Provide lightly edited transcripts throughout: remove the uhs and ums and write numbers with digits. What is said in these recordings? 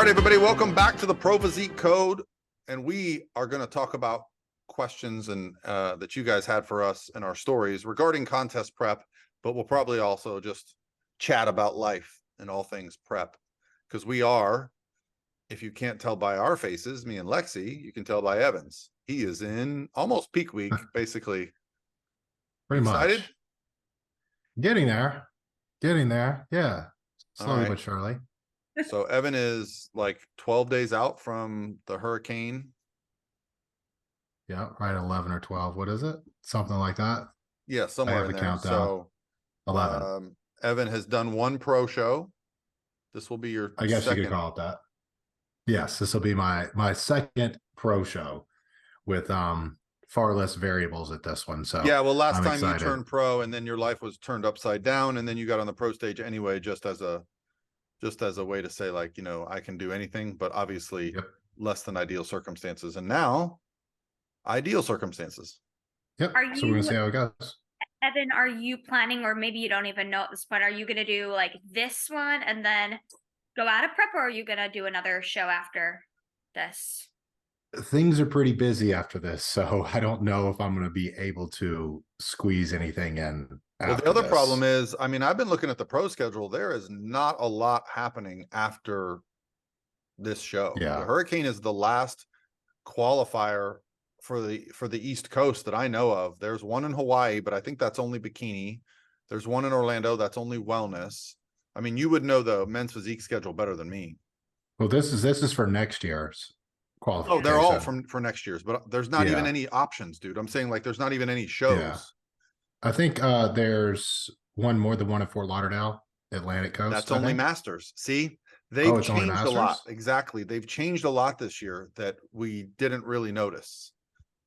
right, everybody, welcome back to the Pro Physique Code, and we are going to talk about questions and that you guys had for us in our stories regarding contest prep, but we'll probably also just chat about life and all things prep, because we are, if you can't tell by our faces, me and Lexie, you can tell by Evan's. He is in almost peak week, basically. Pretty Excited? much. Getting there. Yeah. Slowly right. but surely. So Evan is like 12 days out from the hurricane. Yeah, right. 11 or 12. What is it? Something like that. Yeah, somewhere in there. Countdown. So 11. Evan has done one pro show. This will be your I guess second. you could call it that. Yes, this will be my second pro show with far less variables at this one. So yeah, well, last I'm time excited. you turned pro and then your life was turned upside down, and then you got on the pro stage anyway, just as a way to say, like, you know, I can do anything, but obviously less than ideal circumstances. And now ideal circumstances. Yep. So we're gonna see how it goes. Evan, are you planning, or maybe you don't even know at this point, are you going to do like this one and then go out of prep, or are you going to do another show after this? Things are pretty busy after this, so I don't know if I'm going to be able to squeeze anything in. Well, the other problem is, I mean, I've been looking at the pro schedule. There is not a lot happening after this show. Yeah. The Hurricane is the last qualifier for the East Coast that I know of. There's one in Hawaii, but I think that's only bikini. There's one in Orlando that's only wellness. I mean, you would know the men's physique schedule better than me. Well, this is for next year's qualification. Oh, they're all for next year's, but there's not even any options, dude. I'm saying, like, there's not even any shows. Yeah. I think there's one more than one at Fort Lauderdale, Atlantic Coast. That's only Masters. See, they've changed a lot. Exactly. They've changed a lot this year that we didn't really notice.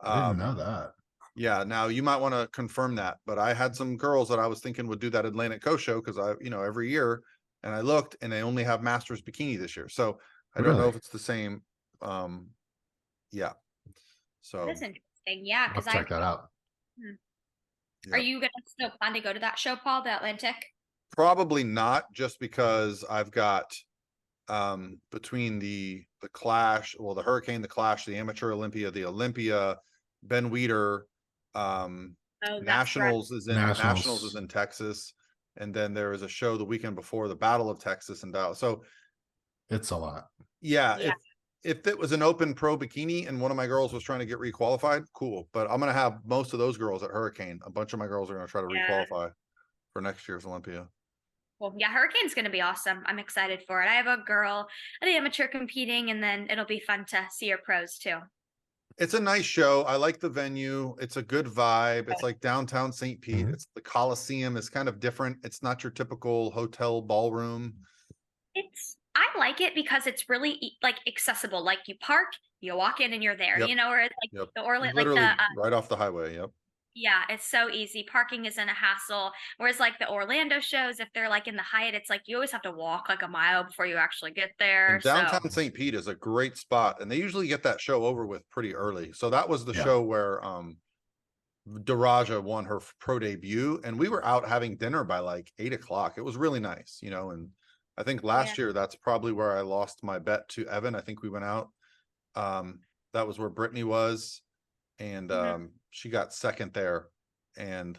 I didn't know that. Yeah. Now you might want to confirm that, but I had some girls that I was thinking would do that Atlantic Coast show, because every year, and I looked and they only have Masters bikini this year. So I don't know if it's the same. Yeah. So that's interesting. Yeah. I'll check that out. Are you going to still plan to go to that show, Paul, the Atlantic? Probably not, just because I've got between the Clash, well, the Hurricane, the Clash, the Amateur Olympia, the Olympia, Ben Weider, Nationals is in Texas, and then there is a show the weekend before, the Battle of Texas and Dallas. So it's a lot. Yeah. If it was an open pro bikini and one of my girls was trying to get requalified, cool. But I'm going to have most of those girls at Hurricane. A bunch of my girls are going to try to requalify for next year's Olympia. Well, yeah, Hurricane's going to be awesome. I'm excited for it. I have a girl at the amateur competing, and then it'll be fun to see her pros too. It's a nice show. I like the venue. It's a good vibe. It's like downtown St. Pete. It's the Coliseum. It's kind of different. It's not your typical hotel ballroom. I like it because it's really like accessible. Like you park, you walk in, and you're there. Or it's like the Orlando, literally right off the highway. Yep. Yeah, it's so easy. Parking isn't a hassle. Whereas like the Orlando shows, if they're like in the Hyatt, it's like you always have to walk like a mile before you actually get there. And downtown St. Pete is a great spot, and they usually get that show over with pretty early. So that was the show where Daraja won her pro debut, and we were out having dinner by like 8 o'clock. It was really nice, and I think last year that's probably where I lost my bet to Evan. I think we went out. That was where Brittany was, and she got second there, and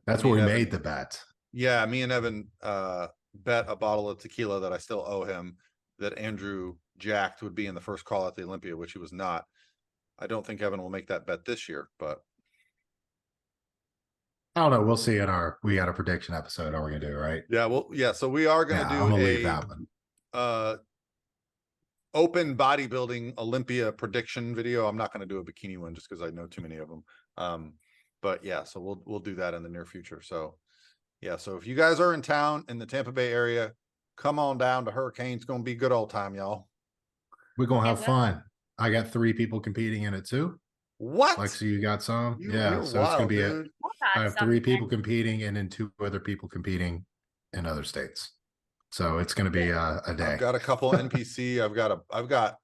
that's where we made the bet. Yeah, me and Evan bet a bottle of tequila that I still owe him, that Andrew jacked would be in the first call at the Olympia, which he was not. I don't think Evan will make that bet this year, but I don't know. We'll see we got a prediction episode. Are we gonna do, right? Yeah, well, yeah. So we are gonna do open bodybuilding Olympia prediction video. I'm not gonna do a bikini one just because I know too many of them. But yeah, so we'll do that in the near future. So yeah, so if you guys are in town in the Tampa Bay area, come on down to Hurricane. It's gonna be a good old time, y'all. We're gonna have fun. I got 3 people competing in it too. What? Lexie, you got some? You're so wild, it's gonna be I have 3 people competing, and then 2 other people competing in other states. So it's going to be a day. I've got a couple NPC. I've got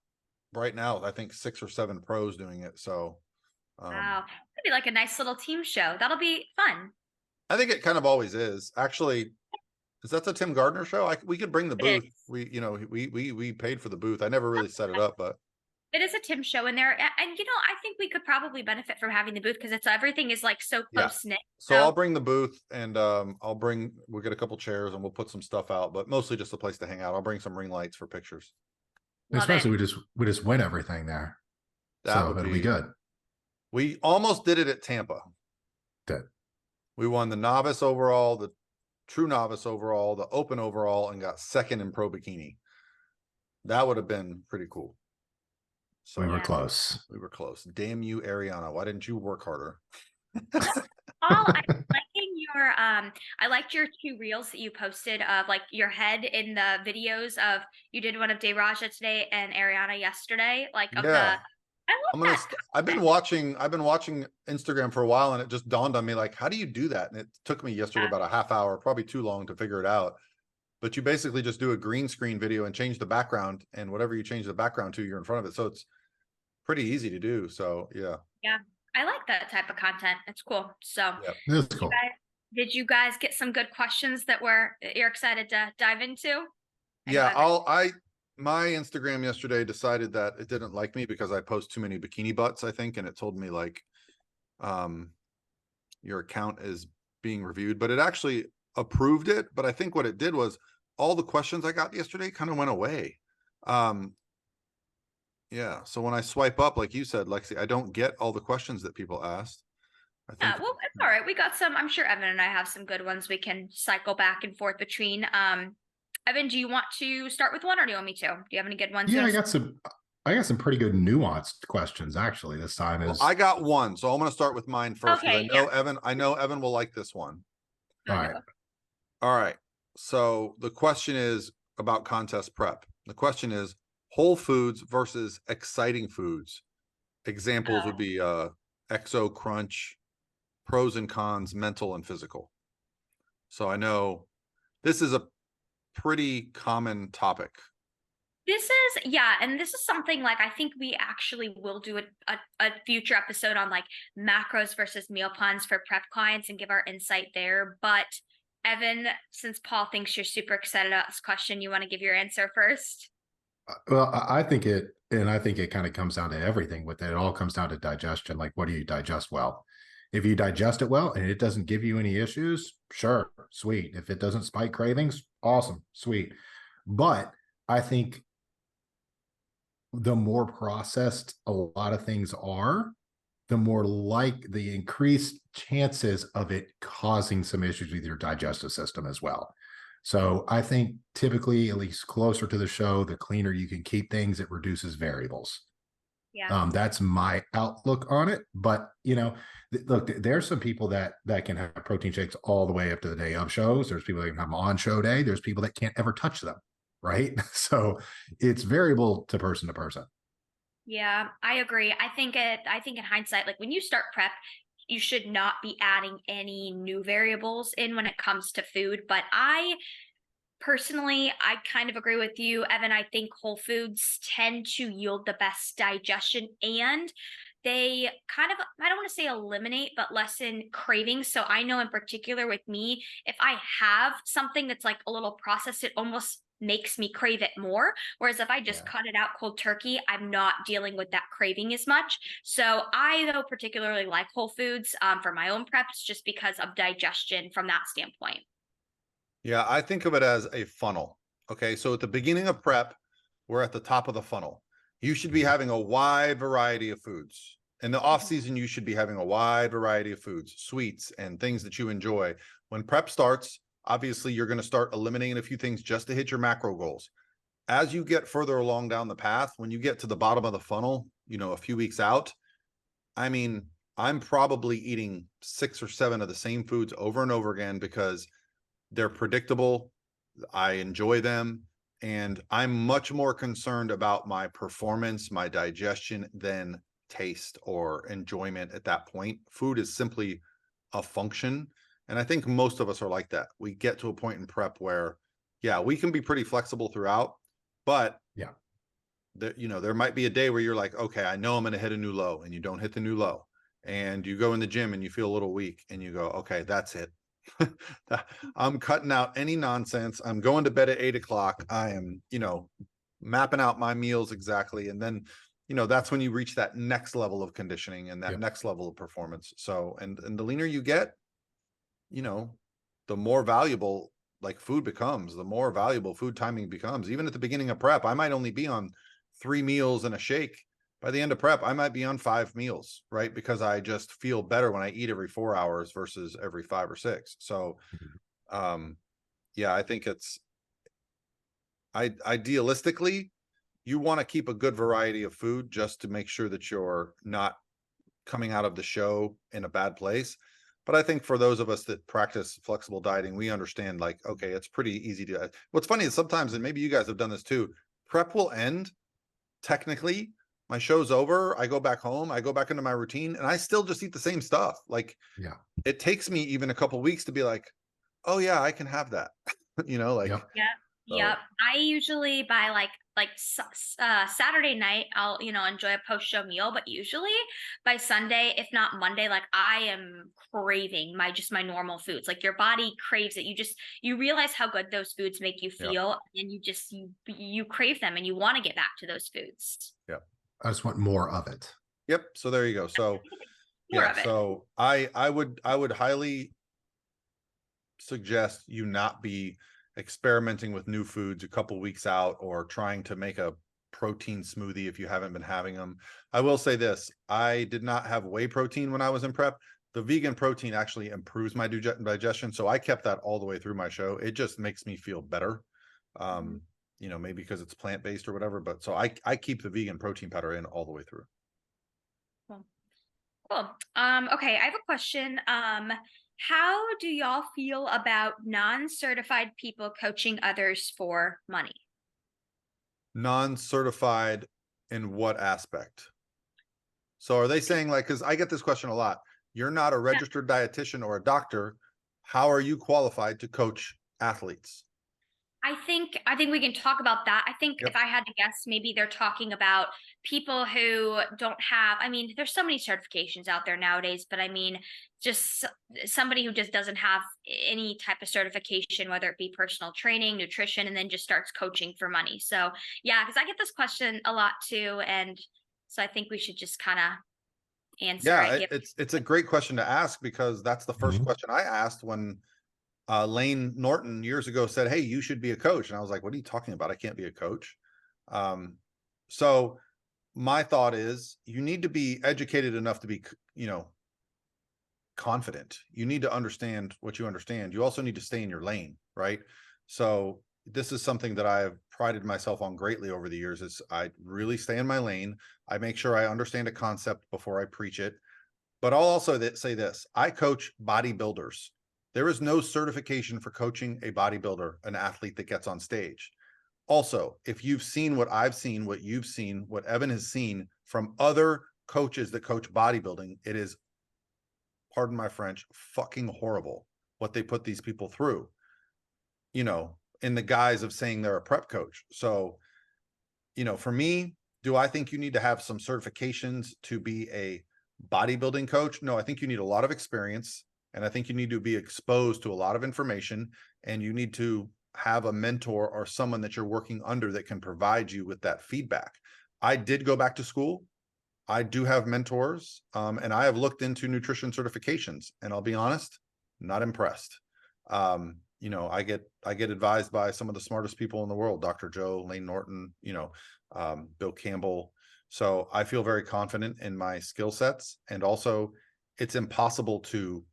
right now, I think 6 or 7 pros doing it. So wow, it'd be like a nice little team show. That'll be fun. I think it kind of always is. Actually, Is that the Tim Gardner show? We could bring the It booth. is. We paid for the booth. I never really set it up, but It is a Tim show in there, and I think we could probably benefit from having the booth because everything is like so yeah. close knit. So I'll bring the booth, and we'll get a couple chairs and we'll put some stuff out, but mostly just a place to hang out. I'll bring some ring lights for pictures. Especially we just win everything there. So it'll be good. We almost did it at Tampa. Did. We won the novice overall, the true novice overall, the open overall, and got second in pro bikini. That would have been pretty cool. So we were close. We were close. Damn you, Ariana. Why didn't you work harder? I liked your 2 reels that you posted of like your head in the videos of you did one of Raja today and Ariana yesterday. Like of the I've been watching Instagram for a while, and it just dawned on me, like, how do you do that? And it took me yesterday about a half hour, probably too long to figure it out. But you basically just do a green screen video and change the background, and whatever you change the background to, you're in front of it. So it's pretty easy to do. So yeah. Yeah. I like that type of content. It's cool. So it's cool. Did you guys get some good questions that you're excited to dive into? My Instagram yesterday decided that it didn't like me because I post too many bikini butts, I think, and it told me like, your account is being reviewed, but it actually approved it. But I think what it did was all the questions I got yesterday kind of went away. Yeah. So when I swipe up, like you said, Lexie, I don't get all the questions that people asked. Well, it's all right. We got some. I'm sure Evan and I have some good ones we can cycle back and forth between. Evan, do you want to start with one, or do you want me to? Do you have any good ones? Yeah, I got some pretty good nuanced questions actually this time. I got one, so I'm going to start with mine first. Okay, I know Evan will like this one. All right. So the question is about contest prep. The question is whole foods versus exciting foods. Examples would be Exo Crunch, pros and cons, mental and physical. So I know this is a pretty common topic. And this is something like I think we actually will do a future episode on like macros versus meal plans for prep clients and give our insight there. But Evan, since Paul thinks you're super excited about this question, you want to give your answer first? Well, I think it kind of comes down to everything with it. It all comes down to digestion. Like, what do you digest well? If you digest it well and it doesn't give you any issues, sure, sweet. If it doesn't spike cravings, awesome, sweet. But I think the more processed a lot of things are, the more like the increased chances of it causing some issues with your digestive system as well. So I think typically, at least closer to the show, the cleaner you can keep things, it reduces variables. Yeah. That's my outlook on it. But look, there's some people that can have protein shakes all the way up to the day of shows. There's people that can have them on show day. There's people that can't ever touch them. Right. So it's variable to person. Yeah, I agree. I think in hindsight, like when you start prep, you should not be adding any new variables in when it comes to food. But I kind of agree with you, Evan. I think whole foods tend to yield the best digestion, and they kind of, I don't want to say eliminate, but lessen cravings. So I know in particular with me, if I have something that's like a little processed, it almost makes me crave it more. Whereas if I just cut it out cold turkey, I'm not dealing with that craving as much. So I, though, particularly like whole foods for my own preps, just because of digestion from that standpoint. Yeah, I think of it as a funnel. Okay, so at the beginning of prep, we're at the top of the funnel. You should be having a wide variety of foods. In the off season, you should be having a wide variety of foods, sweets, and things that you enjoy. When prep starts, obviously, you're going to start eliminating a few things just to hit your macro goals. As you get further along down the path, when you get to the bottom of the funnel, a few weeks out, I mean, I'm probably eating 6 or 7 of the same foods over and over again because they're predictable. I enjoy them. And I'm much more concerned about my performance, my digestion than taste or enjoyment at that point. Food is simply a function. And I think most of us are like that. We get to a point in prep where, we can be pretty flexible throughout, but there might be a day where you're like, okay, I know I'm going to hit a new low, and you don't hit the new low, and you go in the gym and you feel a little weak and you go, okay, that's it. I'm cutting out any nonsense. I'm going to bed at 8 o'clock. I am, mapping out my meals exactly. And then, that's when you reach that next level of conditioning and that Yep. next level of performance. So, and the leaner you get, the more valuable like food becomes, the more valuable food timing becomes. Even at the beginning of prep, I might only be on 3 meals and a shake. By the end of prep, I might be on 5 meals, right? Because I just feel better when I eat every 4 hours versus every 5 or 6. So, yeah, I think idealistically, you want to keep a good variety of food just to make sure that you're not coming out of the show in a bad place. But I think for those of us that practice flexible dieting, we understand like, okay, it's pretty easy to. What's funny is sometimes, and maybe you guys have done this too, prep will end technically. My show's over. I go back home. I go back into my routine, and I still just eat the same stuff. Like, Yeah. it takes me even a couple weeks to be like, oh yeah, I can have that. Like. Yep. Yep. So, Yep. I usually by Saturday night I'll enjoy a post show meal, but usually by Sunday, if not Monday, like I am craving my normal foods. Like your body craves it. You realize how good those foods make you yeah, feel, and you crave them and you want to get back to those foods. yeah, I just want more of it. yep. So there you go. So More yeah, of it. so I would highly suggest you not be experimenting with new foods a couple weeks out or trying to make a protein smoothie if you haven't been having them. I will say this, I did not have whey protein when I was in prep. The vegan protein actually improves my digestion, so I kept that all the way through my show. It just makes me feel better. Mhm. Maybe because it's plant-based or whatever, but so I keep the vegan protein powder in all the way through. Cool. Cool. Okay, I have a question. How do y'all feel about non-certified people coaching others for money? Non-certified in what aspect? So are they saying like, because I get this question a lot, you're not a registered dietitian or a doctor. How are you qualified to coach athletes? I think we can talk about that. I think if Yep. I had to guess, maybe they're talking about people who don't have, I mean, there's so many certifications out there nowadays, but I mean, just somebody who just doesn't have any type of certification, whether it be personal training, nutrition, and then just starts coaching for money. So, yeah, because I get this question a lot too. And so I think we should just kind of answer Yeah, it. Give it's a great question to ask because that's the first Mhm. question I asked when Lane Norton years ago said, "Hey, you should be a coach," and I was like, "What are you talking about? I can't be a coach." Um, so my thought is, you need to be educated enough to be, confident. You need to understand what you understand. You also need to stay in your lane, right? So this is something that I've prided myself on greatly over the years is I really stay in my lane. I make sure I understand a concept before I preach it. But I'll also say this, I coach bodybuilders. There is no certification for coaching a bodybuilder, an athlete that gets on stage. Also, if you've seen what I've seen, what you've seen, what Evan has seen from other coaches that coach bodybuilding, it is, pardon my French, fucking horrible what they put these people through, in the guise of saying they're a prep coach. So, for me, do I think you need to have some certifications to be a bodybuilding coach? No, I think you need a lot of experience and I think you need to be exposed to a lot of information and you need to have a mentor or someone that you're working under that can provide you with that feedback. I did go back to school. I do have mentors, and I have looked into nutrition certifications, and I'll be honest, not impressed. I get advised by some of the smartest people in the world, Dr. Joe, Lane Norton, Bill Campbell. So I feel very confident in my skill sets, and also it's impossible to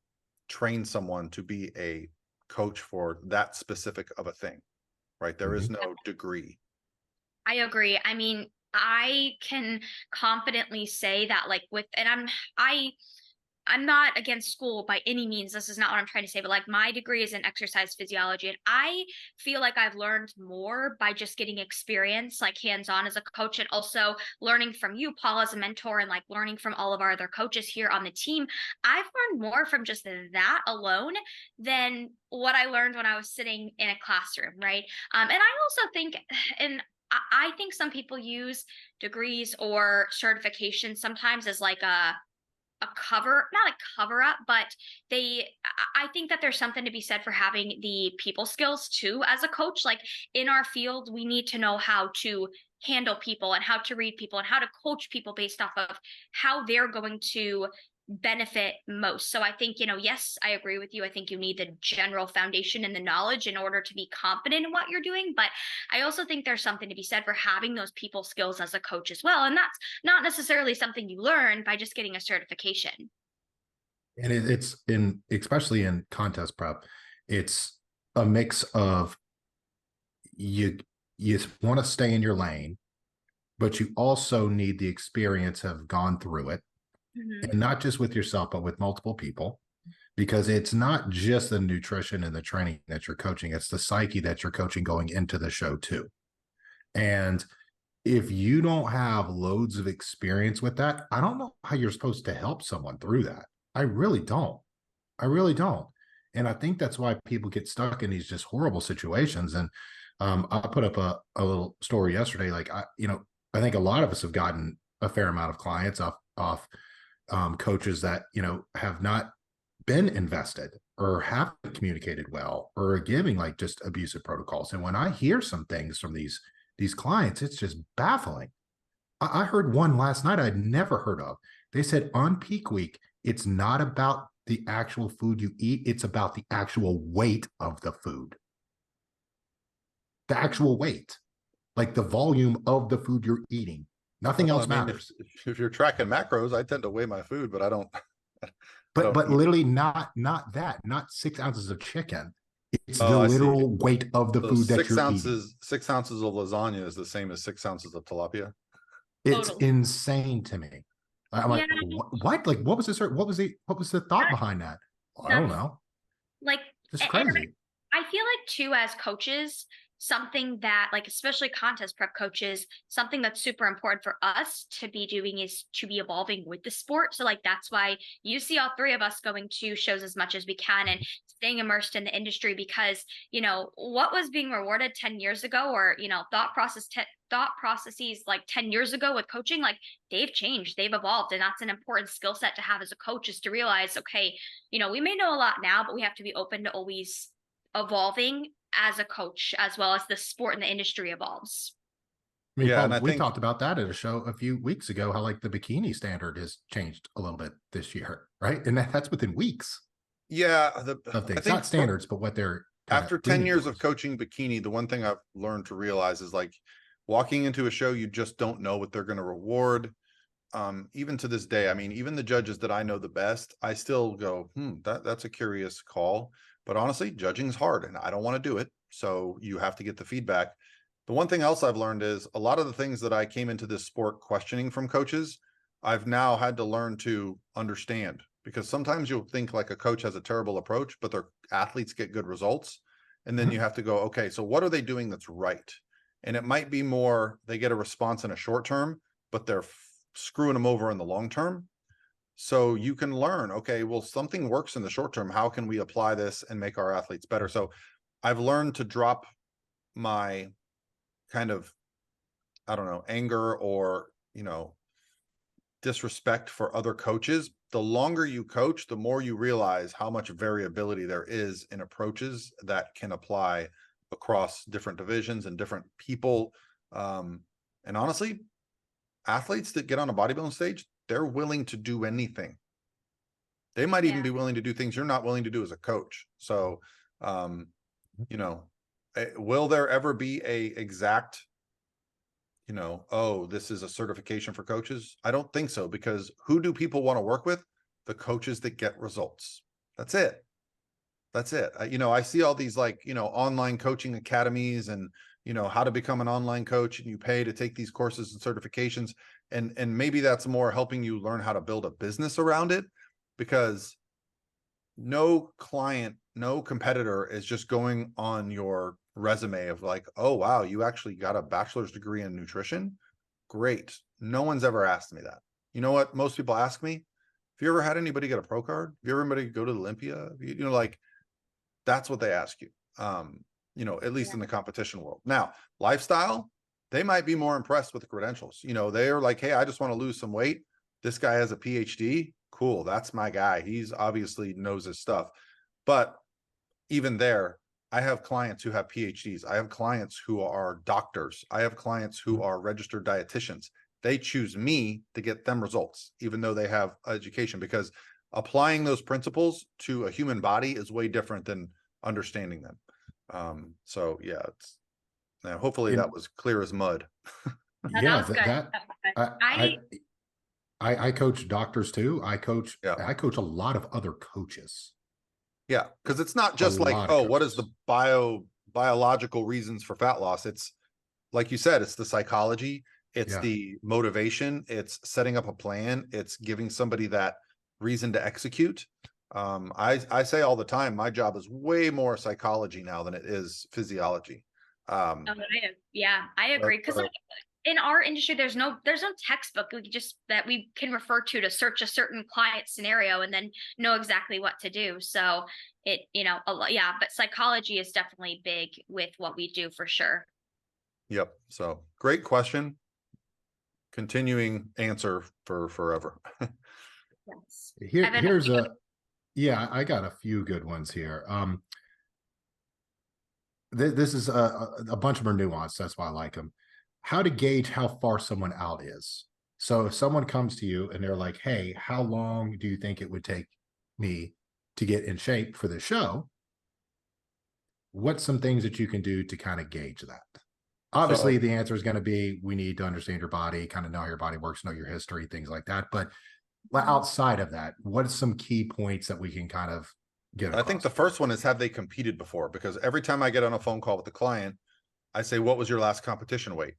train someone to be a coach for that specific of a thing, right? There is Mhm. no degree. I agree. I mean, I can confidently say that and I'm not against school by any means. This is not what I'm trying to say, but like my degree is in exercise physiology. And I feel like I've learned more by just getting experience, like hands on as a coach, and also learning from you, Paul, as a mentor, and like learning from all of our other coaches here on the team. I've learned more from just that alone than what I learned when I was sitting in a classroom, right? And I also think, and I think some people use degrees or certifications sometimes as like a not a cover up, but I think that there's something to be said for having the people skills too as a coach. Like in our field, we need to know how to handle people and how to read people and how to coach people based off of how they're going to benefit most. So I think, yes, I agree with you. I think you need the general foundation and the knowledge in order to be competent in what you're doing. But I also think there's something to be said for having those people skills as a coach as well. And that's not necessarily something you learn by just getting a certification. And it's especially in contest prep, it's a mix of you want to stay in your lane, but you also need the experience, have gone through it, and not just with yourself, but with multiple people, because it's not just the nutrition and the training that you're coaching, it's the psyche that you're coaching going into the show too. And if you don't have loads of experience with that, I don't know how you're supposed to help someone through that. I really don't. I really don't. And I think that's why people get stuck in these just horrible situations. And I put up a little story yesterday. Like, I think a lot of us have gotten a fair amount of clients off coaches that, have not been invested or haven't communicated well or are giving like just abusive protocols. And when I hear some things from these clients, it's just baffling. I heard one last night I'd never heard of. They said on peak week, it's not about the actual food you eat, it's about the actual weight of the food. The actual weight, like the volume of the food you're eating. Nothing else matters. If you're tracking macros, I tend to weigh my food, but I don't. But literally not that, not 6 ounces of chicken. It's the I literal weight of the food that you're eating. 6 ounces of lasagna is the same as 6 ounces of tilapia. It's insane to me. I'm like, what? Like, what was this? What was the thought behind that? Well, I don't know. Like, it's crazy. I feel like too, as coaches, something that, like, especially contest prep coaches, something that's super important for us to be doing is to be evolving with the sport. So like, that's why you see all three of us going to shows as much as we can and staying immersed in the industry, because, what was being rewarded 10 years ago, or, thought processes like 10 years ago with coaching, like they've changed, they've evolved. And that's an important skill set to have as a coach, is to realize, okay, we may know a lot now, but we have to be open to always evolving as a coach, as well as the sport and the industry evolves. I mean, Paul, we talked about that at a show a few weeks ago, how like the bikini standard has changed a little bit this year, right? And that's within weeks. Yeah, of things, not standards, but what they're after 10 years of coaching bikini, the one thing I've learned to realize is like walking into a show, you just don't know what they're going to reward. Even to this day, I mean, even the judges that I know the best, I still go, that's a curious call. But honestly, judging's hard and I don't want to do it. So you have to get the feedback. The one thing else I've learned is a lot of the things that I came into this sport questioning from coaches, I've now had to learn to understand, because sometimes you'll think like a coach has a terrible approach, but their athletes get good results. And then you have to go, okay, so what are they doing that's right? And it might be more, they get a response in a short term, but they're screwing them over in the long term. So you can learn, okay, well, something works in the short term. How can we apply this and make our athletes better? So I've learned to drop my kind of, I don't know, anger or, disrespect for other coaches. The longer you coach, the more you realize how much variability there is in approaches that can apply across different divisions and different people. And honestly, athletes that get on a bodybuilding stage, they're willing to do anything. They might even be willing to do things you're not willing to do as a coach. So, will there ever be a exact, oh, this is a certification for coaches? I don't think so, because who do people want to work with? The coaches that get results. That's it. That's it. I see all these like, online coaching academies and, how to become an online coach, and you pay to take these courses and certifications. And maybe that's more helping you learn how to build a business around it, because no client, no competitor is just going on your resume of like, oh, wow, you actually got a bachelor's degree in nutrition. Great. No one's ever asked me that. You know what? Most people ask me, have you ever had anybody get a pro card? Have you ever anybody go to the Olympia? Like that's what they ask you. At least in the competition world. Now, lifestyle, they might be more impressed with the credentials. They're like, hey, I just want to lose some weight. This guy has a PhD. cool. That's my guy. He's obviously knows his stuff. But even there, I have clients who have PhDs. I have clients who are doctors. I have clients who are registered dietitians. They choose me to get them results, even though they have education, because applying those principles to a human body is way different than understanding them. So yeah, it's now hopefully And that was clear as mud. No, that yeah, was good. that That was good. I, I coach doctors too. Yeah. I coach a lot of other coaches. Yeah, because it's not A just like, lot of oh, what is coaches. the biological reasons for fat loss? It's like you said, it's the psychology, it's Yeah. the motivation, it's setting up a plan, it's giving somebody that reason to execute. I say all the time, my job is way more psychology now than it is physiology. Oh, yeah, I agree. Because like in our industry, there's no textbook we just that we can refer to search a certain client scenario and then know exactly what to do. So it, a lot, yeah. But psychology is definitely big with what we do for sure. Yep. So great question. Continuing answer for forever. Yes. Evan, Here's yeah, I got a few good ones here. This is a bunch of them are nuanced. That's why I like them. How to gauge how far someone out is. So if someone comes to you and they're like, "Hey, how long do you think it would take me to get in shape for the show?" What's some things that you can do to kind of gauge that? Obviously, So the answer is going to be we need to understand your body, kind of know how your body works, know your history, things like that. But outside of that, what are some key points that we can kind of get I think across? the first one is, have they competed before? Because every time I get on a phone call with the client, I say, what was your last competition weight?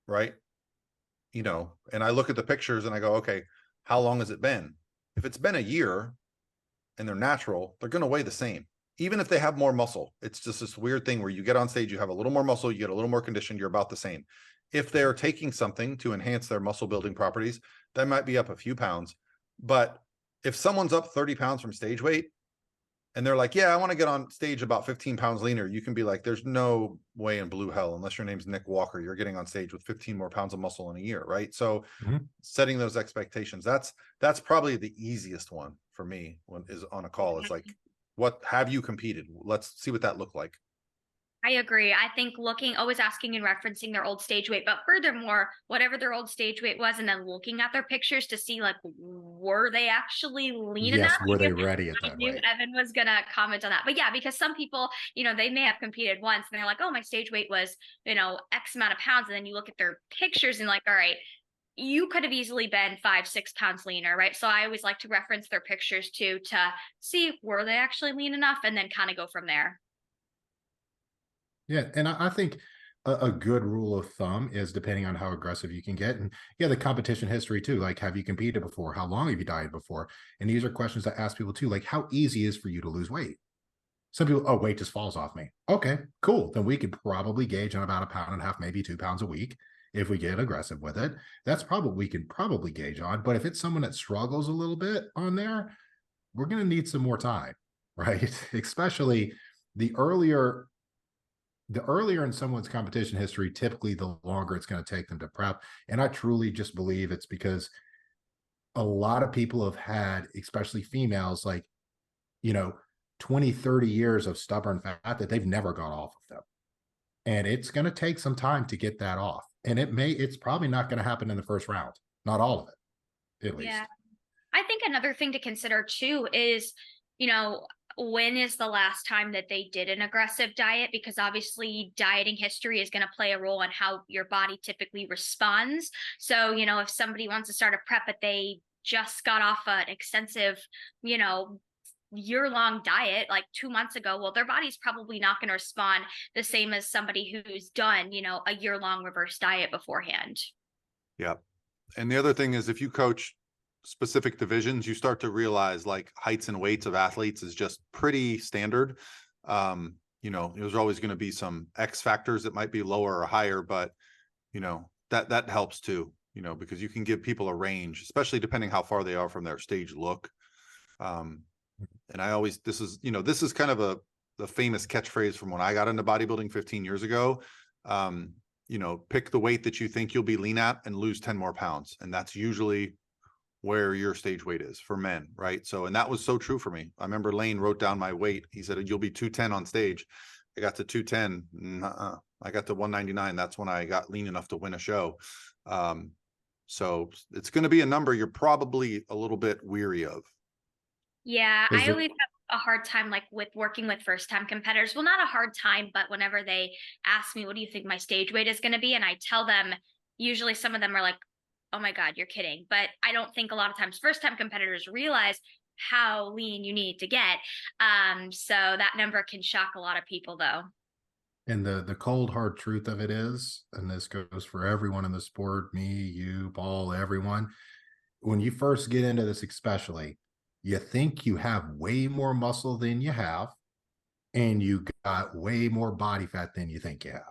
Right. And I look at the pictures and I go, okay, how long has it been? If it's been a year and they're natural, they're going to weigh the same, even if they have more muscle. It's just this weird thing where you get on stage, you have a little more muscle, you get a little more conditioned, you're about the same. If they're taking something to enhance their muscle building properties, that might be up a few pounds. But if someone's up 30 pounds from stage weight, and they're like, yeah, I want to get on stage about 15 pounds leaner, you can be like, there's no way in blue hell, unless your name's Nick Walker, you're getting on stage with 15 more pounds of muscle in a year, right? So setting those expectations, that's probably the easiest one for me when is on a call. It's like, what have you competed? Let's see what that looked like. I agree. I think always asking and referencing their old stage weight, but furthermore, whatever their old stage weight was, and then looking at their pictures to see like, were they actually lean enough? Yes, were they Because ready at I that knew weight? Evan was gonna comment on that. But yeah, because some people, they may have competed once and they're like, oh, my stage weight was, X amount of pounds. And then you look at their pictures and like, all right, you could have easily been 5-6 pounds leaner, right? So I always like to reference their pictures too to see were they actually lean enough and then kind of go from there. Yeah, and I think a good rule of thumb is depending on how aggressive you can get, and yeah, the competition history too. Like, have you competed before? How long have you dieted before? And these are questions I ask people too. Like, how easy is for you to lose weight? Some people, oh, weight just falls off me. Okay, cool. Then we could probably gauge on about 1.5 pounds, maybe 2 pounds a week. If we get aggressive with it, that's probably we can probably gauge on. But if it's someone that struggles a little bit on there, we're going to need some more time, right? Especially the earlier in someone's competition history, typically the longer it's going to take them to prep. And I truly just believe it's because a lot of people have had, especially females, like, you know, 20, 30 years of stubborn fat that they've never got off of them. And it's going to take some time to get that off. And it's probably not going to happen in the first round. Not all of it, at Yeah. least. I think another thing to consider too is, when is the last time that they did an aggressive diet? Because obviously, dieting history is going to play a role in how your body typically responds. So, if somebody wants to start a prep, but they just got off an extensive, year-long diet like 2 months ago, well, their body's probably not going to respond the same as somebody who's done, a year-long reverse diet beforehand. Yeah. And the other thing is, if you coach specific divisions, you start to realize like heights and weights of athletes is just pretty standard. There's always going to be some X factors that might be lower or higher, but that helps too, because you can give people a range, especially depending how far they are from their stage look. And I always, this is kind of the famous catchphrase from when I got into bodybuilding 15 years ago. Pick the weight that you think you'll be lean at and lose 10 more pounds. And that's usually where your stage weight is for men, right? So, and that was so true for me. I remember Lane wrote down my weight. He said, you'll be 210 on stage. I got to 210. I got to 199. That's when I got lean enough to win a show. So it's going to be a number you're probably a little bit weary of. Yeah, Is I it, always have a hard time like with working with first time competitors. Well, not a hard time, but whenever they ask me, what do you think my stage weight is going to be? And I tell them, usually some of them are like, oh my God, you're kidding. But I don't think a lot of times first time competitors realize how lean you need to get. So that number can shock a lot of people though. and the cold hard truth of it is, and this goes for everyone in the sport, me, you, Paul, everyone, when you first get into this, especially, you think you have way more muscle than you have, and you got way more body fat than you think you have.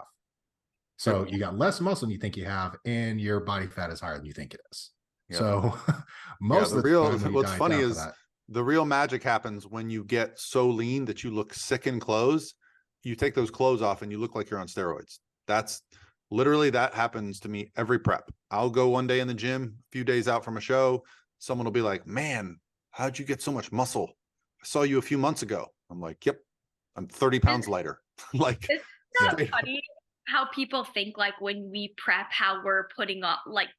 So Yep. you got less muscle than you think you have, and your body fat is higher than you think it is. Yep. So Yeah, most the of the real, time when you what's diet funny down for is that, the real magic happens when you get so lean that you look sick in clothes. You take those clothes off and you look like you're on steroids. That's literally, that happens to me every prep. I'll go one day in the gym, a few days out from a show. Someone will be like, man, how'd you get so much muscle? I saw you a few months ago. I'm like, yep, I'm 30 pounds lighter. Like, It's yeah, not funny how people think like when we prep how we're putting on like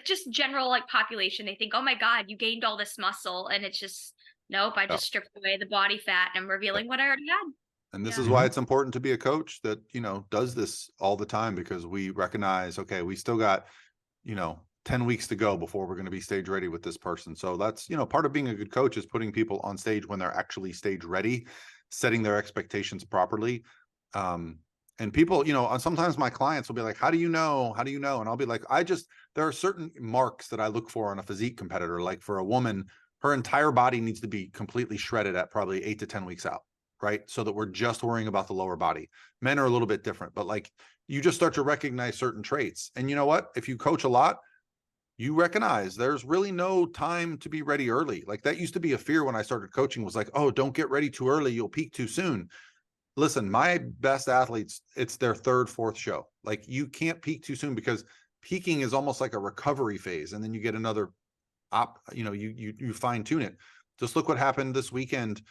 just general like population. They think, oh my God, you gained all this muscle, and it's just nope. I yeah. just stripped away the body fat and I'm revealing what I already had. And this Yeah. is why it's important to be a coach that, does this all the time, because we recognize, okay, we still got, 10 weeks to go before we're going to be stage ready with this person. So that's, part of being a good coach is putting people on stage when they're actually stage ready, setting their expectations properly. And people, sometimes my clients will be like, how do you know? How do you know? And I'll be like, there are certain marks that I look for on a physique competitor. Like for a woman, her entire body needs to be completely shredded at probably 8 to 10 weeks out. Right. So that we're just worrying about the lower body. Men are a little bit different, but like you just start to recognize certain traits. And you know what? If you coach a lot, you recognize there's really no time to be ready early. Like that used to be a fear when I started coaching, was like, oh, don't get ready too early. You'll peak too soon. Listen, my best athletes, it's their third, fourth show. Like you can't peak too soon, because peaking is almost like a recovery phase. And then you get another you fine tune it. Just look what happened this weekend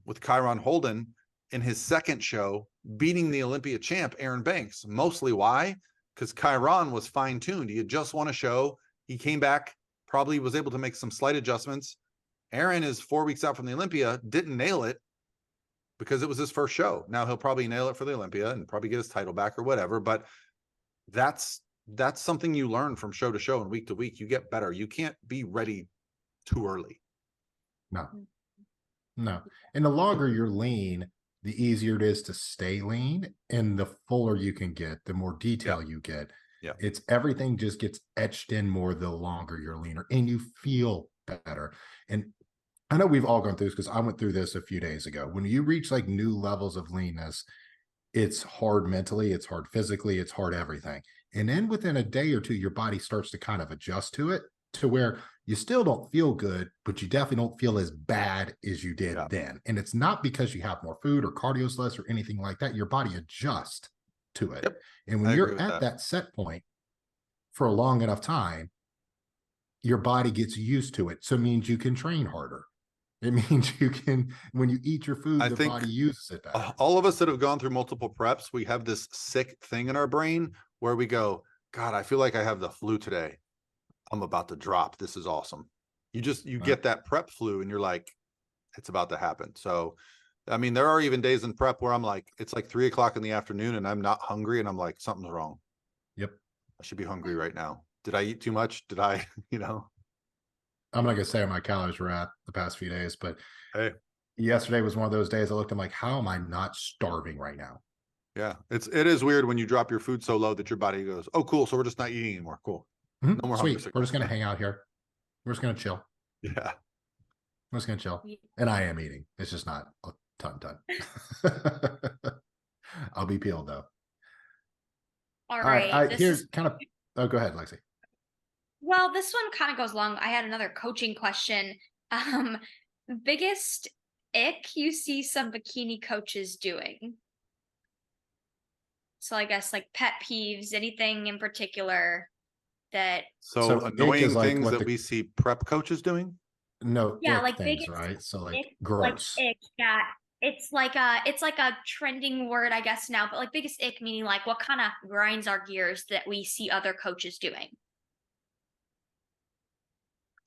with Kyron Holden in his second show, beating the Olympia champ, Aaron Banks. Mostly why? Because Kyron was fine tuned. He had just won a show. He came back, probably was able to make some slight adjustments. Aaron is 4 weeks out from the Olympia, didn't nail it because it was his first show. Now he'll probably nail it for the Olympia and probably get his title back or whatever. But that's something you learn from show to show and week to week. You get better. You can't be ready too early. no, no. And the longer you're lean, the easier it is to stay lean, and the fuller you can get, the more detail you get. Yeah. It's everything just gets etched in more the longer you're leaner, and you feel better. And I know we've all gone through this because I went through this a few days ago. When you reach like new levels of leanness, it's hard mentally, it's hard physically, it's hard everything. And then within a day or two, your body starts to kind of adjust to it, to where you still don't feel good, but you definitely don't feel as bad as you did then. And it's not because you have more food or cardio's less or anything like that. Your body adjusts to it. Yep. And when you're at that set point for a long enough time, your body gets used to it. So it means you can train harder. It means you can, when you eat your food, the body uses it better. All of us that have gone through multiple preps, we have this sick thing in our brain where we go, God, I feel like I have the flu today. I'm about to drop. This is awesome. You get that prep flu and you're like, it's about to happen. So, I mean, there are even days in prep where I'm like, it's like 3 o'clock in the afternoon and I'm not hungry. And I'm like, something's wrong. Yep. I should be hungry right now. Did I eat too much? Did I, I'm not gonna say what my calories were at the past few days, but hey, yesterday was one of those days I looked, I'm like, how am I not starving right now? Yeah, it is weird when you drop your food so low that your body goes, oh, cool. So we're just not eating anymore. Cool. No more hunger sweet. signals. We're just gonna hang out here. We're just gonna chill. Yeah. We're just gonna chill. And I am eating. It's just not a ton. I'll be peeled though. All right. Here's kind of, oh, go ahead, Lexie. Well, this one kind of goes along. I had another coaching question. Biggest ick you see some bikini coaches doing? So I guess like pet peeves, anything in particular that. So ick is annoying like things what that we see prep coaches doing. no Yeah, ick like things, biggest right? So like ick, like gross. ick, yeah. It's like a trending word, I guess now, but like biggest ick meaning like what kind of grinds our gears that we see other coaches doing.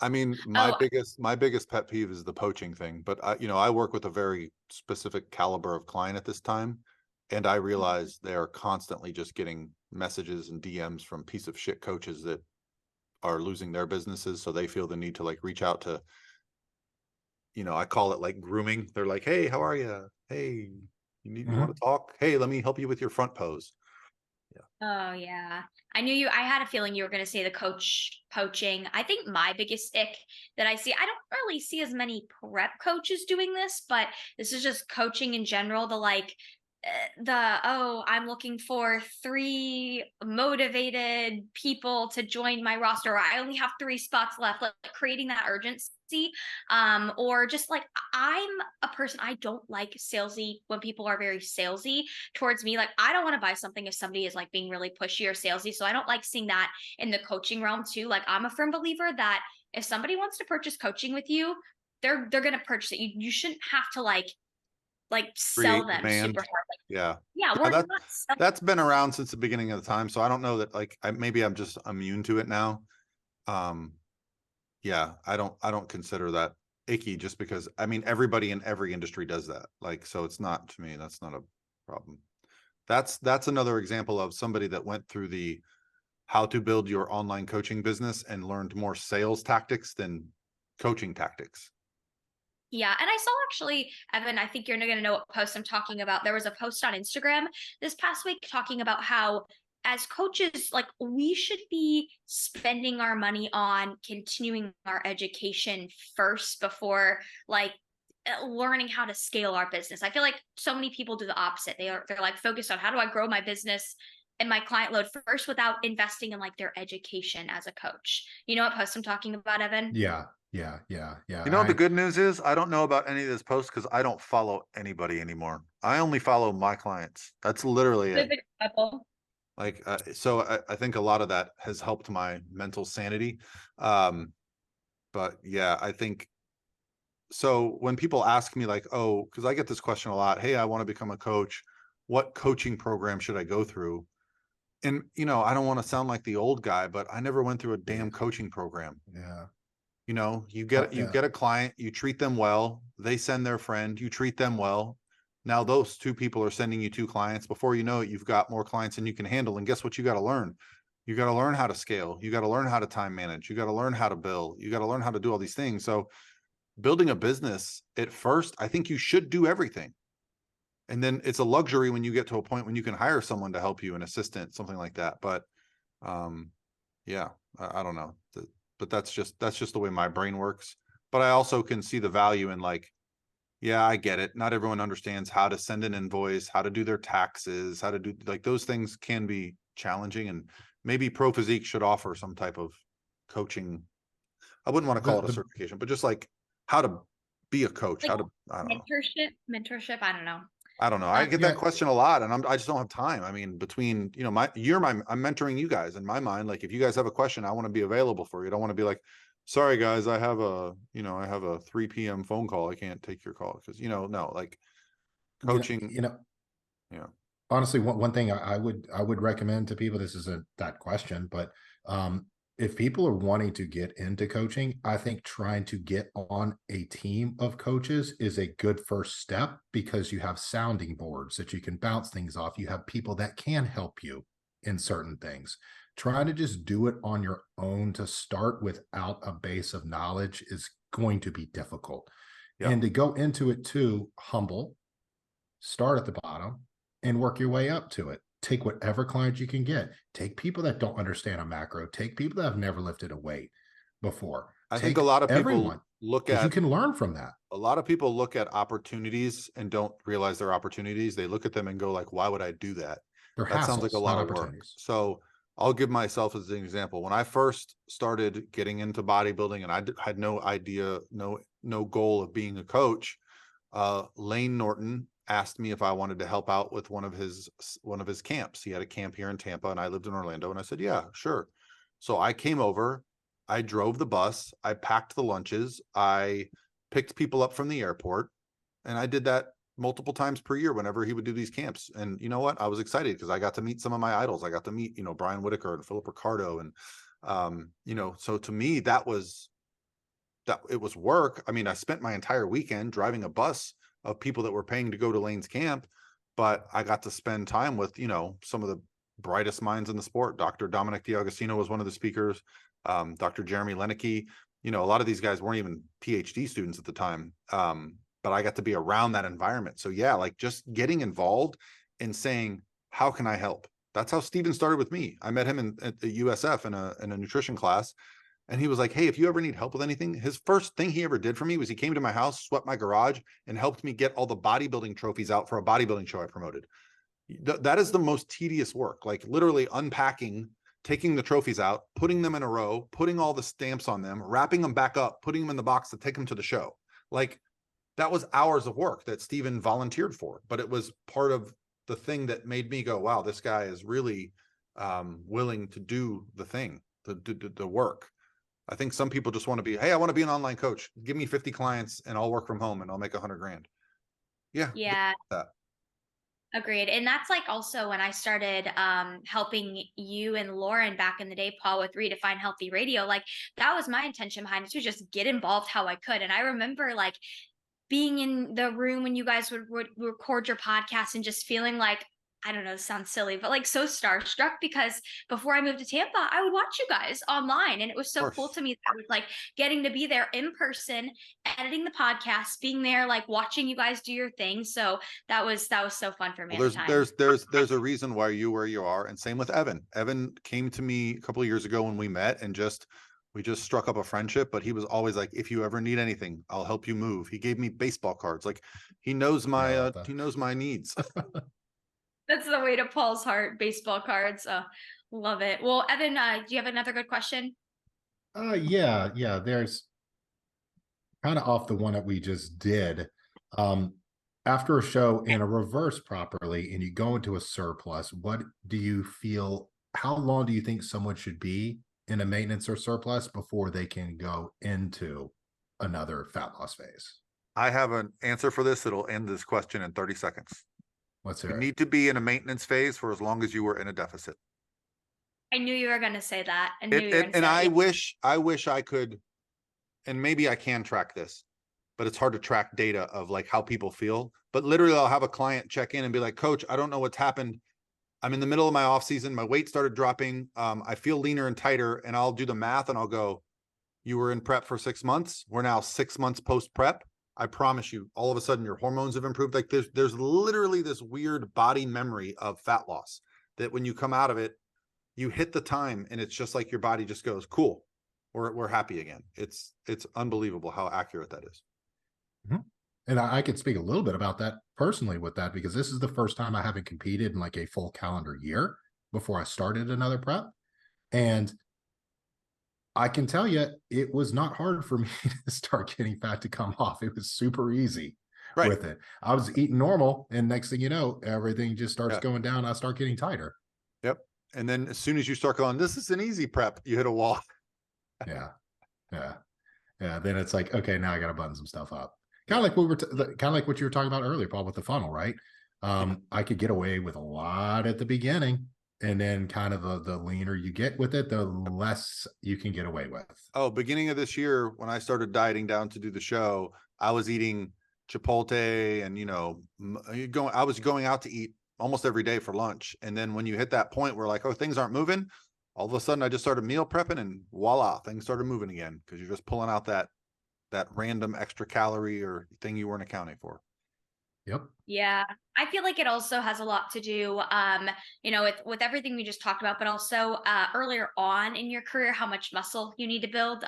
I mean, Oh, my biggest pet peeve is the poaching thing, but I work with a very specific caliber of client at this time, and I realize they are constantly just getting messages and DMs from piece of shit coaches that are losing their businesses, so they feel the need to like reach out to, I call it like grooming. They're like, "Hey, how are you? Hey, you want to talk? Hey, let me help you with your front pose." Yeah. oh yeah. I had a feeling you were going to say the coach poaching. I think my biggest ick that I see, I don't really see as many prep coaches doing this, but this is just coaching in general. Oh, I'm looking for 3 motivated people to join my roster. Or I only have 3 spots left, like creating that urgency. Or just like I'm a person, I don't like salesy when people are very salesy towards me. Like I don't want to buy something if somebody is like being really pushy or salesy. So I don't like seeing that in the coaching realm too. Like I'm a firm believer that if somebody wants to purchase coaching with you, they're gonna purchase it. You shouldn't have to like sell Create them super demand. hard. Like, Yeah. yeah, Yeah, we're not selling. that's been around since the beginning of the time. So I don't know that like maybe I'm just immune to it now. Um, yeah, I don't consider that icky just because I mean everybody in every industry does that. Like, so it's not to me, that's not a problem. That's another example of somebody that went through the how to build your online coaching business and learned more sales tactics than coaching tactics. Yeah, and I saw actually, Evan, I think you're gonna know what post I'm talking about. There was a post on Instagram this past week talking about how as coaches, like we should be spending our money on continuing our education first before like learning how to scale our business. I feel like so many people do the opposite. They're like focused on how do I grow my business and my client load first without investing in like their education as a coach. You know what post I'm talking about, Evan? Yeah, yeah, yeah, yeah. You know what the good news is? I don't know about any of this post because I don't follow anybody anymore. I only follow my clients. That's literally it. Good example. Like, so I think a lot of that has helped my mental sanity. Um, but yeah, I think so. When people ask me, like, oh, because I get this question a lot, hey, I want to become a coach. What coaching program should I go through? And, I don't want to sound like the old guy, but I never went through a Yeah, damn coaching program. yeah, You get you yeah. get a client, you treat them well, they send their friend, you treat them well. Now those 2 people are sending you 2 clients. Before you know it, you've got more clients than you can handle. And guess what you got to learn? You got to learn how to scale. You got to learn how to time manage. You got to learn how to bill. You got to learn how to do all these things. So building a business at first, I think you should do everything. And then it's a luxury when you get to a point when you can hire someone to help you, an assistant, something like that. But um, yeah, I don't know. But that's just the way my brain works. But I also can see the value in like, yeah, I get it. Not everyone understands how to send an invoice, how to do their taxes, how to do like those things can be challenging. And maybe Pro Physique should offer some type of coaching. I wouldn't want to call it a The certification, but just like how to be a coach, Like how to, I don't know. mentorship. I don't know. I don't know. I get that yeah, question a lot, and I just don't have time. I mean, between I'm mentoring you guys in my mind. Like, if you guys have a question, I want to be available for you. I don't want to be like, sorry guys, I have a 3 p.m. phone call. I can't take your call because no, like coaching. you know, Yeah, honestly, one thing I would recommend to people, this isn't that question, but if people are wanting to get into coaching, I think trying to get on a team of coaches is a good first step because you have sounding boards that you can bounce things off. You have people that can help you in certain things. Trying to just do it on your own to start without a base of knowledge is going to be difficult. yeah. And to go into it too humble, start at the bottom and work your way up to it. Take whatever clients you can get. Take people that don't understand a macro. Take people that have never lifted a weight before. I think a Take lot of people everyone look because you at can learn from that. a lot of people look at opportunities and don't realize they're opportunities. They look at them and go like, why would I do that? They're That sounds like a hassles, not lot of work. opportunities. So I'll give myself as an example. When I first started getting into bodybuilding and I had no idea, no goal of being a coach, Lane Norton asked me if I wanted to help out with one of his camps. He had a camp here in Tampa and I lived in Orlando, and I said, yeah, sure. So I came over, I drove the bus, I packed the lunches, I picked people up from the airport, and I did that multiple times per year whenever he would do these camps. And you know what? I was excited because I got to meet some of my idols. I got to meet, Brian Whitaker and Philip Ricardo. And, so to me, that it was work. I mean, I spent my entire weekend driving a bus of people that were paying to go to Lane's camp, but I got to spend time with, some of the brightest minds in the sport. Dr. Dominic D'Agostino was one of the speakers. Dr. Jeremy Leneke, a lot of these guys weren't even PhD students at the time. But I got to be around that environment. So yeah, like just getting involved and saying, how can I help? That's how Steven started with me. I met him at the USF in a nutrition class. And he was like, hey, if you ever need help with anything, his first thing he ever did for me was he came to my house, swept my garage, and helped me get all the bodybuilding trophies out for a bodybuilding show I promoted. That is the most tedious work, like literally unpacking, taking the trophies out, putting them in a row, putting all the stamps on them, wrapping them back up, putting them in the box to take them to the show. Like that was hours of work that Steven volunteered for, but it was part of the thing that made me go, wow, this guy is really willing to do the thing, the work. I think some people just want to be, hey, I want to be an online coach. Give me 50 clients and I'll work from home and I'll make $100,000. Yeah. Yeah. Agreed. And that's like also when I started helping you and Lauren back in the day, Paul, with Redefine Healthy Radio, like that was my intention behind it, to just get involved how I could. And I remember like being in the room when you guys would record your podcast and just feeling like, I don't know, this sounds silly, but like so starstruck, because before I moved to Tampa, I would watch you guys online. And it was so cool to me that I was like getting to be there in person, editing the podcast, being there, like watching you guys do your thing. So that was so fun for me at the time. There's a reason why you where you are. And same with Evan. Evan came to me a couple of years ago when we met and we just struck up a friendship, but he was always like, if you ever need anything, I'll help you move. He gave me baseball cards. Like he knows my needs. That's the way to Paul's heart, baseball cards. Love it. Well, Evan, do you have another good question? Yeah. There's kind of off the one that we just did. After a show in a reverse properly and you go into a surplus, what do you feel, how long do you think someone should be in a maintenance or surplus before they can go into another fat loss phase? I have an answer for this. It'll end this question in 30 seconds. Let's hear You it. need to be in a maintenance phase for as long as you were in a deficit. I knew you were going to say that. I wish I could, and maybe I can track this, but it's hard to track data of like how people feel. But literally I'll have a client check in and be like, coach, I don't know what's happened. I'm in the middle of my off season. My weight started dropping. I feel leaner and tighter, and I'll do the math and I'll go, you were in prep for 6 months. We're now 6 months post prep. I promise you, all of a sudden your hormones have improved. Like there's literally this weird body memory of fat loss that when you come out of it, you hit the time and it's just like your body just goes, cool, we're happy again. It's unbelievable how accurate that is. Mm-hmm. And I could speak a little bit about that personally with that, because this is the first time I haven't competed in like a full calendar year before I started another prep. And I can tell you, it was not hard for me to start getting fat to come off. It was super easy with it. I was eating normal, and next thing you know, everything just starts going down. I start getting tighter. Yep. And then as soon as you start going, this is an easy prep, you hit a wall. Yeah. Then it's like, okay, now I got to button some stuff up. Kind of like what you were talking about earlier, Paul, with the funnel, right? I could get away with a lot at the beginning, and then kind of the leaner you get with it, the less you can get away with. Oh, beginning of this year, when I started dieting down to do the show, I was eating Chipotle and, I was going out to eat almost every day for lunch. And then when you hit that point where like, oh, things aren't moving, all of a sudden I just started meal prepping and voila, things started moving again. Cause you're just pulling out that random extra calorie or thing you weren't accounting for. Yep. Yeah. I feel like it also has a lot to do, with everything we just talked about, but also earlier on in your career, how much muscle you need to build.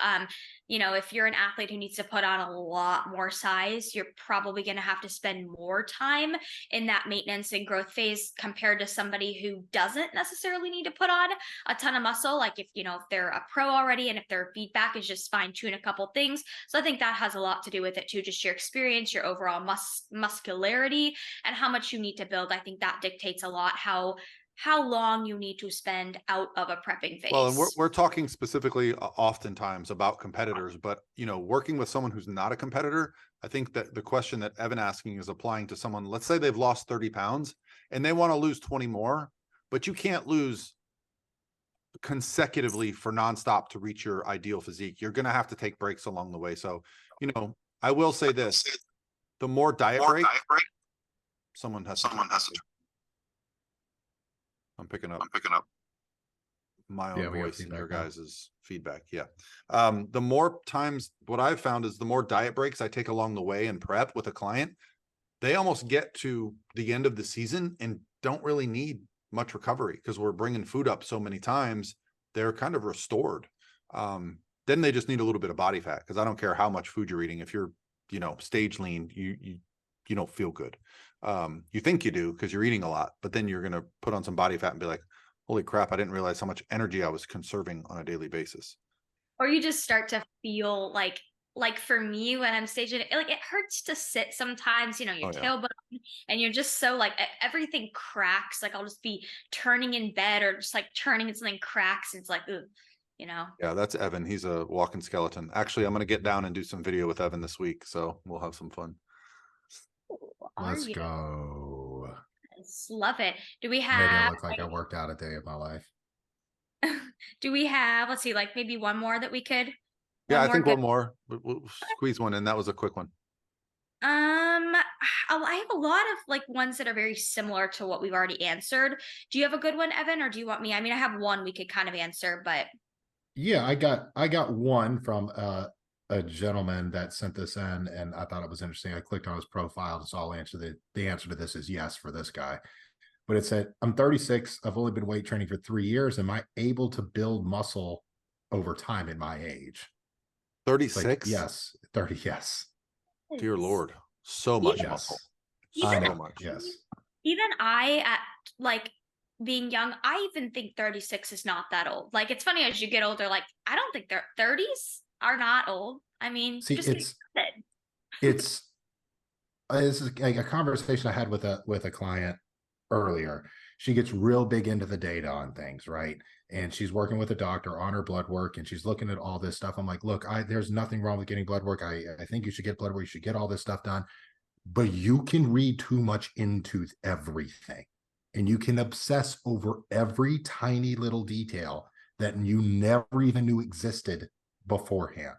If you're an athlete who needs to put on a lot more size, you're probably going to have to spend more time in that maintenance and growth phase compared to somebody who doesn't necessarily need to put on a ton of muscle. Like if they're a pro already and if their feedback is just fine tune a couple things. So I think that has a lot to do with it too, just your experience, your overall muscularity, and how much you need to build. I think that dictates a lot how how long you need to spend out of a prepping Well, and phase. we're talking specifically oftentimes about competitors, but working with someone who's not a competitor, I think that the question that Evan asking is applying to someone, let's say they've lost 30 pounds and they want to lose 20 more, but you can't lose consecutively for nonstop to reach your ideal physique. You're going to have to take breaks along the way. So, I will say this, the more diet break, someone has to. I'm picking up my own voice and your guys' feedback. Yeah. The more times, what I've found is the more diet breaks I take along the way and prep with a client, they almost get to the end of the season and don't really need much recovery because we're bringing food up so many times. They're kind of restored. Then they just need a little bit of body fat, because I don't care how much food you're eating. If you're, stage lean, you don't feel good. You think you do because you're eating a lot, but then you're going to put on some body fat and be like, holy crap, I didn't realize how much energy I was conserving on a daily basis. Or you just start to feel like for me when I'm staging it, like it hurts to sit sometimes, your tailbone, and you're just so like everything cracks. Like I'll just be turning in bed or just like turning and something cracks. And it's like, ugh, Yeah, that's Evan. He's a walking skeleton. Actually, I'm going to get down and do some video with Evan this week, so we'll have some fun. Let's go. Love it. Do we have? Maybe I look like I worked out a day of my life. Do we have? Let's see, like maybe one more that we could. Yeah, I think one more. We'll squeeze one in. That was a quick one. I have a lot of like ones that are very similar to what we've already answered. Do you have a good one, Evan, or do you want me? I mean, I have one we could kind of answer, but yeah, I got one from a gentleman that sent this in, and I thought it was interesting. I clicked on his profile and saw the answer to this is yes for this guy. But it said, I'm 36. I've only been weight training for 3 years. Am I able to build muscle over time in my age? 36? Like, yes. 30, yes. Dear Lord. So much muscle. So much. Yes. Even I, at like being young, I even think 36 is not that old. Like, it's funny as you get older, like, I don't think 30s are not old. I mean, see, just it's this is like a conversation I had with a client earlier. She gets real big into the data on things, right? And she's working with a doctor on her blood work, and she's looking at all this stuff. I'm like, look, there's nothing wrong with getting blood work. I think you should get blood work. You should get all this stuff done. But you can read too much into everything, and you can obsess over every tiny little detail that you never even knew existed beforehand.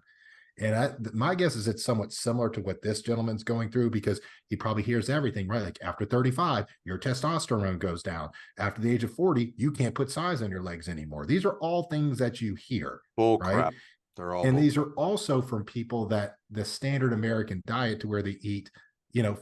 And my guess is it's somewhat similar to what this gentleman's going through, because he probably hears everything, right? Like after 35, your testosterone goes down. After the age of 40, you can't put size on your legs anymore. These are all things that you hear. Bull right? crap. They're all and these are also from people that the standard American diet, to where they eat,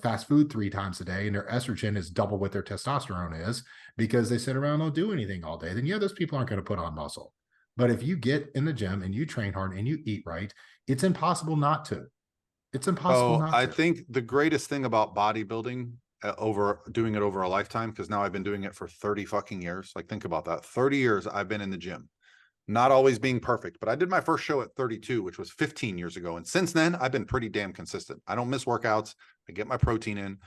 fast food 3 times a day, and their estrogen is double what their testosterone is, because they sit around and don't do anything all day. Then those people aren't going to put on muscle. But if you get in the gym and you train hard and you eat right, it's impossible not to. It's impossible not to. I think the greatest thing about bodybuilding, over doing it over a lifetime, because now I've been doing it for 30 fucking years. Like, think about that. 30 years I've been in the gym, not always being perfect, but I did my first show at 32, which was 15 years ago. And since then, I've been pretty damn consistent. I don't miss workouts. I get my protein in.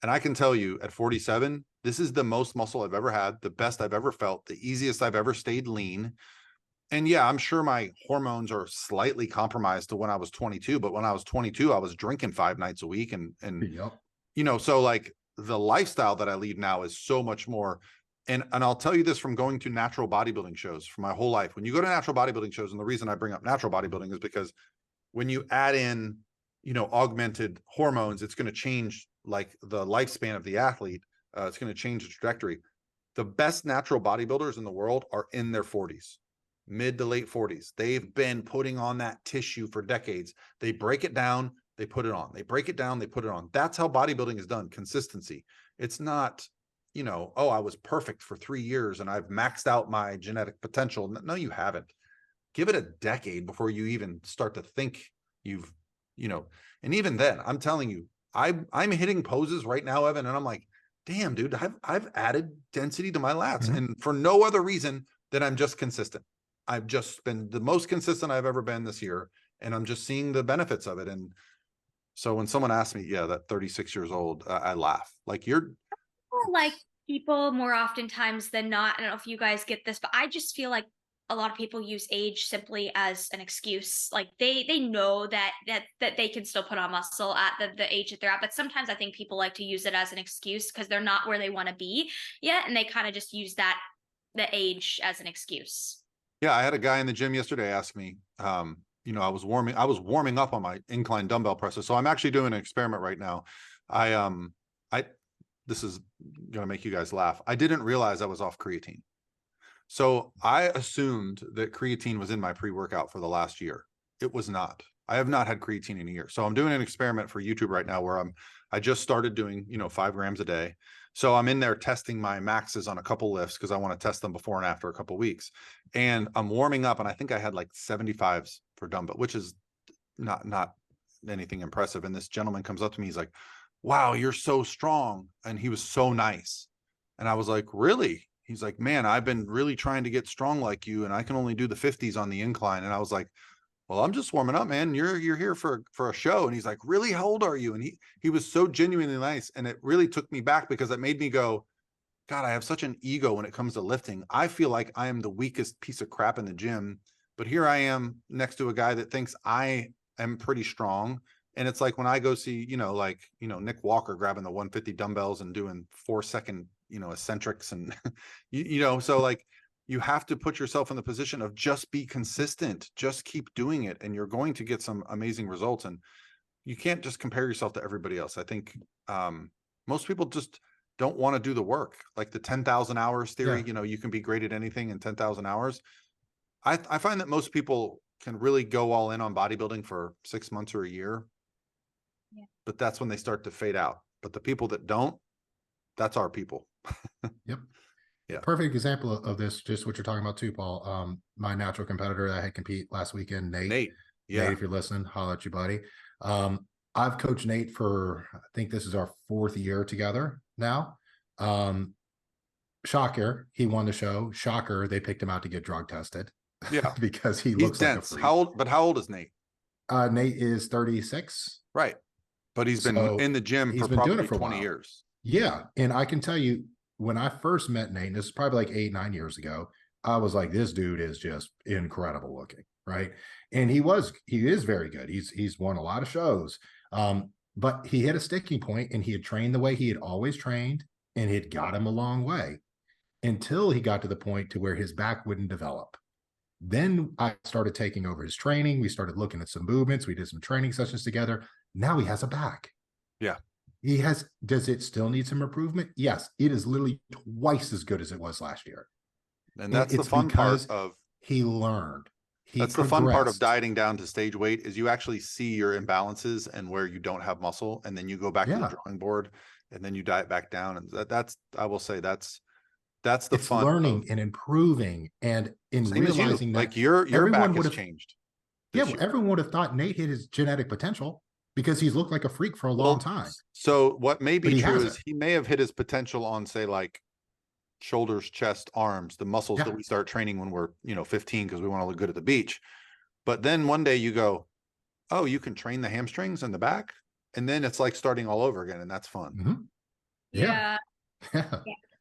And I can tell you at 47, this is the most muscle I've ever had, the best I've ever felt, the easiest I've ever stayed lean. And yeah, I'm sure my hormones are slightly compromised to when I was 22, but when I was 22, I was drinking 5 nights a week. And yep. So like the lifestyle that I lead now is so much more. And I'll tell you this from going to natural bodybuilding shows for my whole life. When you go to natural bodybuilding shows, and the reason I bring up natural bodybuilding is because when you add in, augmented hormones, it's going to change like the lifespan of the athlete. It's going to change the trajectory. The best natural bodybuilders in the world are in their 40s. Mid to late 40s. They've been putting on that tissue for decades. They break it down, they put it on. They break it down, they put it on. That's how bodybuilding is done. Consistency. It's not, oh, I was perfect for 3 years and I've maxed out my genetic potential. No, you haven't. Give it a decade before you even start to think you've, and even then, I'm telling you, I'm hitting poses right now, Evan, and I'm like, damn, dude, I've added density to my lats, and for no other reason than I'm just consistent. I've just been the most consistent I've ever been this year, and I'm just seeing the benefits of it. And so when someone asks me, that 36 years old, I laugh. Like, you're like people more oftentimes than not, I don't know if you guys get this, but I just feel like a lot of people use age simply as an excuse. Like they know that they can still put on muscle at the age that they're at, but sometimes I think people like to use it as an excuse because they're not where they want to be yet, and they kind of just use that the age as an excuse. Yeah, I had a guy in the gym yesterday ask me, I was warming up on my incline dumbbell presses. So I'm actually doing an experiment right now. I I this is gonna make you guys laugh. I didn't realize I was off creatine. So I assumed that creatine was in my pre-workout for the last year. It was not. I have not had creatine in a year. So I'm doing an experiment for YouTube right now where I just started doing, 5 grams a day. So I'm in there testing my maxes on a couple lifts because I want to test them before and after a couple weeks. And I'm warming up, and I think I had like 75s for dumbbell, which is not anything impressive. And this gentleman comes up to me, he's like, "Wow, you're so strong." And he was so nice. And I was like, "Really?" He's like, "Man, I've been really trying to get strong like you, and I can only do the 50s on the incline." And I was like, "Well, I'm just warming up, man. You're here for a show." And he's like, "Really? How old are you?" And he was so genuinely nice, and it really took me back because it made me go, "God, I have such an ego when it comes to lifting. I feel like I am the weakest piece of crap in the gym, but here I am next to a guy that thinks I am pretty strong." And it's like when I go see, Nick Walker grabbing the 150 dumbbells and doing 4-second, eccentrics and, so like you have to put yourself in the position of just be consistent, just keep doing it, and you're going to get some amazing results. And you can't just compare yourself to everybody else. I think most people just don't want to do the work, like the 10,000 hours theory. Yeah. You can be great at anything in 10,000 hours. I find that most people can really go all in on bodybuilding for 6 months or a year, Yeah. but that's when they start to fade out. But the people that don't, that's our people. Yep. Yeah. Perfect example of this, just what you're talking about too, Paul. My natural competitor that I had compete last weekend, Nate. Nate, Nate, if you're listening, holler at you, buddy. I've coached Nate for, I think this is our 4th year together now. Shocker, he won the show. Shocker, they picked him out to get drug tested. Yeah. Because he He's looks like a dense. freak. How old is Nate? Nate is 36. Right. But he's been in the gym for been doing probably it for a 20 while. years. Yeah. And I can tell you, when I first met Nate, and this is probably like 8-9 years ago, I was like, this dude is just incredible looking, right? And he is very good. He's won a lot of shows. But he hit a sticking point, and he had trained the way he had always trained, and it got him a long way until he got to the point to where his back wouldn't develop. Then I started taking over his training. We started looking at some movements. We did some training sessions together. Now he has a back. Yeah. Does it still need some improvement? Yes. It is literally twice as good as it was last year. And that's the fun part of he learned. That's the fun part of dieting down to stage weight is you actually see your imbalances and where you don't have muscle, and then you go back to the drawing board, and then you diet back down. And I will say that's the fun learning and improving, and in realizing that like your back has changed. Yeah, everyone would have thought Nate hit his genetic potential because he's looked like a freak for a long time. So what may be true is he may have hit his potential on, say, like shoulders, chest, arms, the muscles that we start training when we're 15 because we want to look good at the beach. But then one day you go, oh, you can train the hamstrings and the back, and then it's like starting all over again, and that's fun. Mm-hmm. Yeah.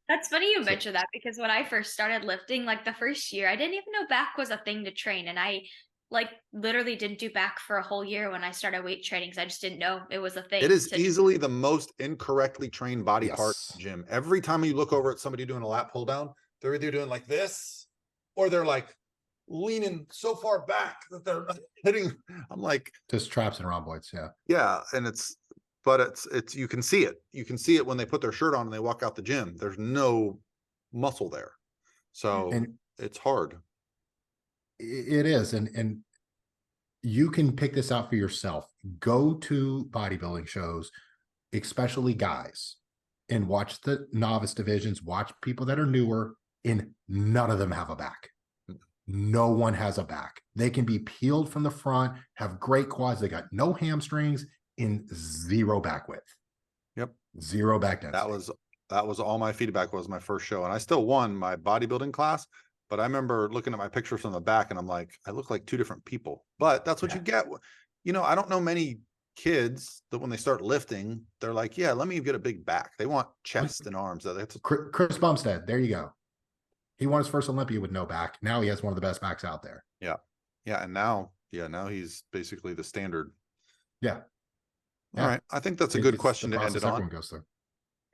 That's funny you mentioned that, because when I first started lifting, like the first year, I didn't even know back was a thing to train, and I like literally didn't do back for a whole year when I started weight training because I just didn't know it was a thing. It is easily the most incorrectly trained body part in the gym. Every time you look over at somebody doing a lat pull down, they're either doing like this, or they're like leaning so far back that they're hitting. I'm like, just traps and rhomboids. Yeah. And it's you can see it. You can see it when they put their shirt on and they walk out the gym. There's no muscle there. So it's hard. It is. And you can pick this out for yourself. Go to bodybuilding shows, especially guys, and watch the novice divisions, watch people that are newer, and none of them have a back. No one has a back. They can be peeled from the front, have great quads. They got no hamstrings and zero back width. Yep. Zero back density. That was all my feedback was my first show. And I still won my bodybuilding class, but I remember looking at my pictures from the back and I'm like, I look like two different people, but that's what you get. I don't know many kids that when they start lifting, they're like, yeah, let me get a big back. They want chest and arms. That's Chris Bumstead, there you go. He won his first Olympia with no back. Now he has one of the best backs out there. Yeah. Yeah. And now he's basically the standard. Yeah. All right. I think that's a good question to end it on. Everyone goes through.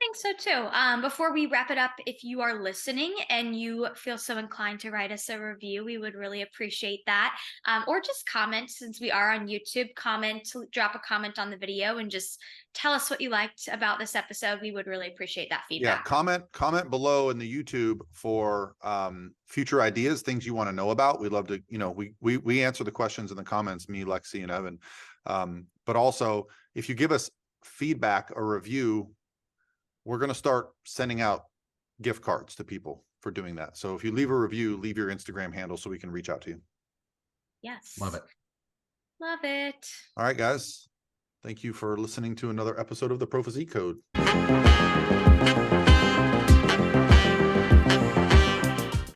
I think so too. Before we wrap it up, if you are listening and you feel so inclined to write us a review, we would really appreciate that. Or just comment, since we are on YouTube, drop a comment on the video and just tell us what you liked about this episode. We would really appreciate that feedback. Yeah, comment below in the YouTube for future ideas, things you want to know about. We'd love to, we answer the questions in the comments, me, Lexie, and Evan. But also, if you give us feedback or review, we're going to start sending out gift cards to people for doing that. So if you leave a review, leave your Instagram handle so we can reach out to you. Yes. Love it. Love it. All right, guys. Thank you for listening to another episode of the Pro Physique Code.